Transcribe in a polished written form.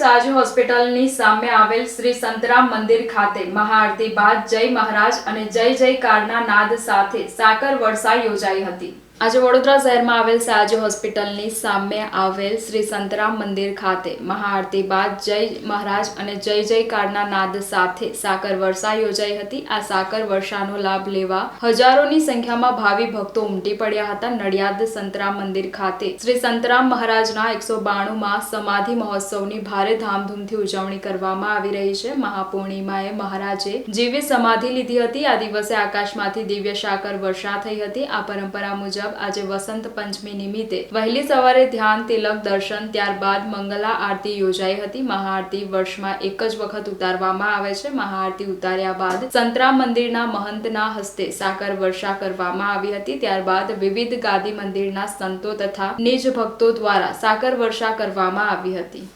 સાજુ હોસ્પિટલની સામે આવેલ શ્રી સંતરામ મંદિર ખાતે મહાઆરતી બાદ જય મહારાજ અને જય જયકારના નાદ સાથે સાકર વર્ષા યોજાઈ હતી। આજે વડોદરા શહેરમાં આવેલ સાજુ હોસ્પિટલની સામે આવેલ શ્રી સંતરામ મંદિર ખાતે મહાઆરતી બાદ જય મહારાજ અને જય જયકારના નાદ સાથે સાકર વર્ષા યોજાઈ હતી। આ સાકર વર્ષાનો લાભ લેવા હજારોની સંખ્યામાં ભાવિ ભક્તો ઉમટી પડ્યા હતા। નડિયાદ સંતરામ મંદિર ખાતે શ્રી સંતરામ મહારાજના 192માં સમાધિ મહોત્સવની ભારે ધામધૂમથી ઉજવણી કરવામાં આવી રહી છે। મહાપૂર્ણિમાએ મહારાજે જીવી સમાધિ લીધી હતી। આ દિવસે આકાશમાંથી દિવ્ય સાકર વર્ષા થઈ હતી। આ પરંપરા મુજબ આજે વસંત પંચમી નિમિત્તે વહેલી સવારે ધ્યાન તિલક દર્શન ત્યારબાદ મંગલા આરતી યોજાઈ હતી। મહાઆરતી વર્ષમાં એક જ વખત ઉતારવામાં આવે છે। મહાઆરતી ઉતાર્યા બાદ સંતરામ મંદિરના મહંતના હસ્તે સાકર વર્ષા કરવામાં આવી હતી। ત્યારબાદ વિવિધ ગાદી મંદિરના સંતો તથા નિજ ભક્તો દ્વારા સાકર વર્ષા કરવામાં આવી હતી।